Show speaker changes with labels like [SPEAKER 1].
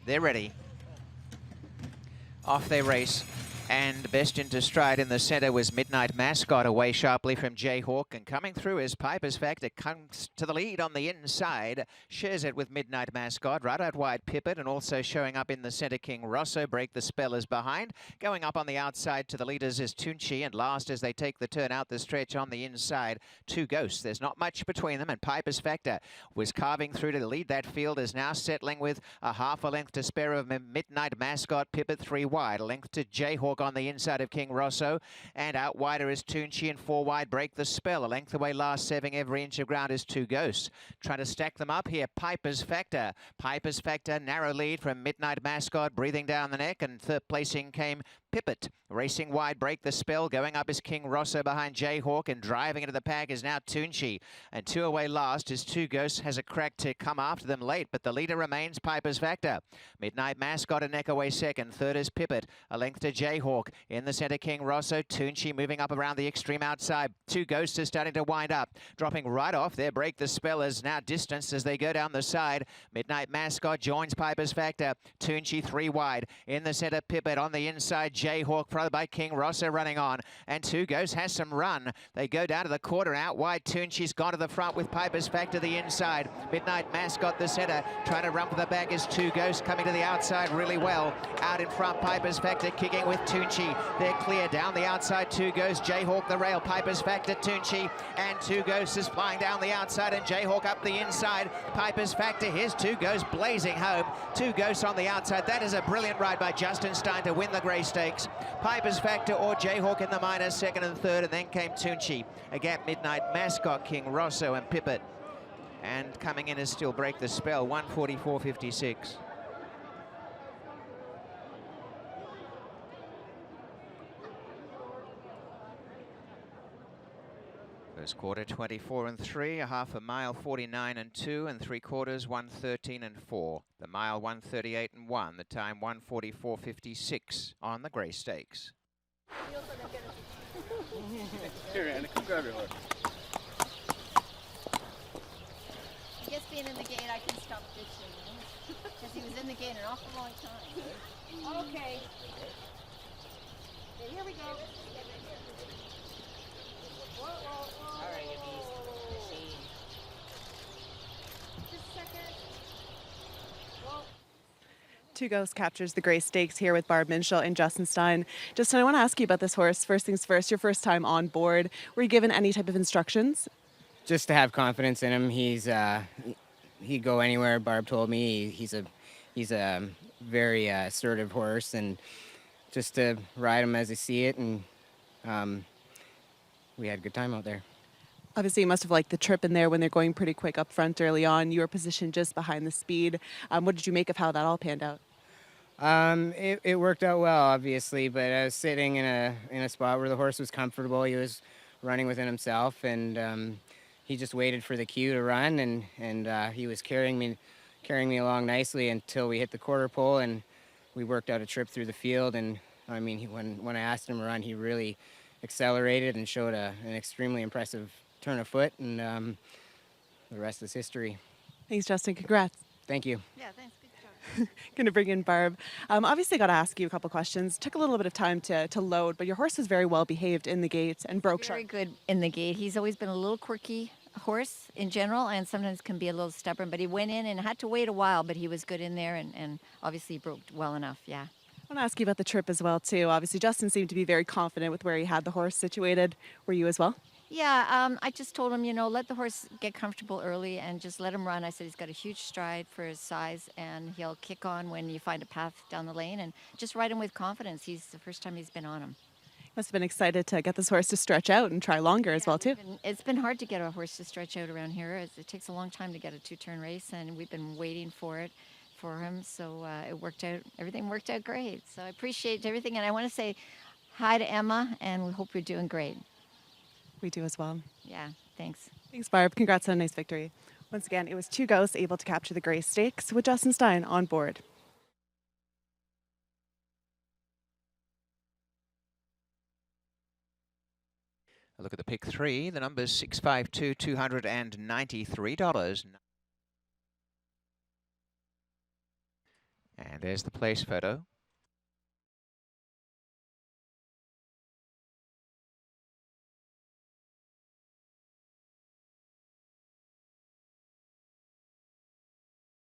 [SPEAKER 1] They're ready. Off they race. And best into stride in the centre was Midnight Mascot, away sharply from Jayhawk, and coming through is Piper's Factor, comes to the lead on the inside, shares it with Midnight Mascot, right out wide Pippet, and also showing up in the centre King Rosso. Break the Spell is behind. Going up on the outside to the leaders is Tunchi, and last as they take the turn out the stretch on the inside, Two Ghosts. There's not much between them, and Piper's Factor was carving through to lead that field, is now settling with a half a length to spare of Midnight Mascot. Pippet 3 wide, a length to Jayhawk on the inside of King Rosso, and out wider is Tunchi, and 4 wide Break the Spell. A length away last, saving every inch of ground is Two Ghosts. Trying to stack them up here, Piper's Factor. Piper's Factor, narrow lead from Midnight Mascot, breathing down the neck, and third placing came Pippet. Racing wide, Break the Spell. Going up is King Rosso behind Jayhawk, and driving into the pack is now Tunchi. And 2 away last is Two Ghosts, has a crack to come after them late, but the leader remains Piper's Factor. Midnight Mascot a neck away second. Third is Pippet. A length to Jayhawk. In the centre, King Rosso. Tunchi moving up around the extreme outside. Two Ghosts is starting to wind up. Dropping right off there. Break the Spell is now distanced as they go down the side. Midnight Mascot joins Piper's Factor. Tunchi 3 wide. In the centre, Pippet. On the inside, Jayhawk followed by King Rosso running on. And Two Ghosts has some run. They go down to the quarter. Out wide, Tunchi's gone to the front with Piper's Factor the inside. Midnight Mascot the centre. Trying to run for the back is Two Ghosts coming to the outside really well. Out in front, Piper's Factor kicking with Tunchi. They're clear down the outside. Two Ghosts, Jayhawk the rail. Piper's Factor, Tunchi, and Two Ghosts is flying down the outside, and Jayhawk up the inside. Piper's Factor, here's Two Ghosts blazing home. Two Ghosts on the outside. That is a brilliant ride by Justin Stein to win the Grey Stakes. Piper's Factor or Jayhawk in the minors, second and third, and then came Tunchi. Again, Midnight Mascot, King Rosso, and Pippet. And coming in is still Break the Spell, 144.56. First quarter 24 and 3, a half a mile 49 and 2, and 3/4 113 and 4. The mile 138 and 1. The time 144.56 on the Grey Stakes.
[SPEAKER 2] Here, Anna, come grab your horse.
[SPEAKER 3] I guess being in the gate, I can stop ditching, because he was in the gate an awful long time. Okay. Okay, here we go. Whoa, whoa, whoa. All right, you machine. Just a second. Whoa.
[SPEAKER 4] Two Ghosts captures the Grey Stakes here with Barb Minshall and Justin Stein. Justin, I want to ask you about this horse. First things first, your first time on board. Were you given any type of instructions?
[SPEAKER 5] Just to have confidence in him. He'd go anywhere. Barb told me he's a very assertive horse, and just to ride him as I see it, and we had a good time out there.
[SPEAKER 4] Obviously, you must have liked the trip in there when they're going pretty quick up front early on. You were positioned just behind the speed. What did you make of how that all panned out?
[SPEAKER 5] It worked out well, obviously, but I was sitting in a spot where the horse was comfortable. He was running within himself, and he just waited for the cue to run, and he was carrying me along nicely until we hit the quarter pole, and we worked out a trip through the field. And I mean, when I asked him to run, he really accelerated and showed an extremely impressive turn of foot, and the rest is history.
[SPEAKER 4] Thanks, Justin. Congrats.
[SPEAKER 5] Thank you.
[SPEAKER 3] Yeah, thanks. Good job.
[SPEAKER 4] Going to bring in Barb. Obviously, got to ask you a couple questions. Took a little bit of time to load, but your horse was very well behaved in the gate and broke
[SPEAKER 3] Very
[SPEAKER 4] sharp.
[SPEAKER 3] good in the gate. He's always been a little quirky horse in general, and sometimes can be a little stubborn, but he went in and had to wait a while, but he was good in there, and obviously broke well enough, yeah.
[SPEAKER 4] I want to ask you about the trip as well, too. Obviously, Justin seemed to be very confident with where he had the horse situated. Were you as well?
[SPEAKER 3] Yeah, I just told him, let the horse get comfortable early and just let him run. I said he's got a huge stride for his size, and he'll kick on when you find a path down the lane, and just ride him with confidence. He's the first time he's been on him.
[SPEAKER 4] Must have been excited to get this horse to stretch out and try longer as well, too.
[SPEAKER 3] It's been hard to get a horse to stretch out around here. It takes a long time to get a two-turn race, and we've been waiting for him, so it worked out. Everything worked out great, so I appreciate everything, and I want to say hi to Emma, and we hope you're doing great.
[SPEAKER 4] We do as well.
[SPEAKER 3] Yeah, thanks.
[SPEAKER 4] Thanks, Barb. Congrats on a nice victory. Once again, it was Two Ghosts able to capture the Grey Stakes with Justin Stein on board.
[SPEAKER 1] A look at the pick 3. The number's 652, $293. And there's the place photo.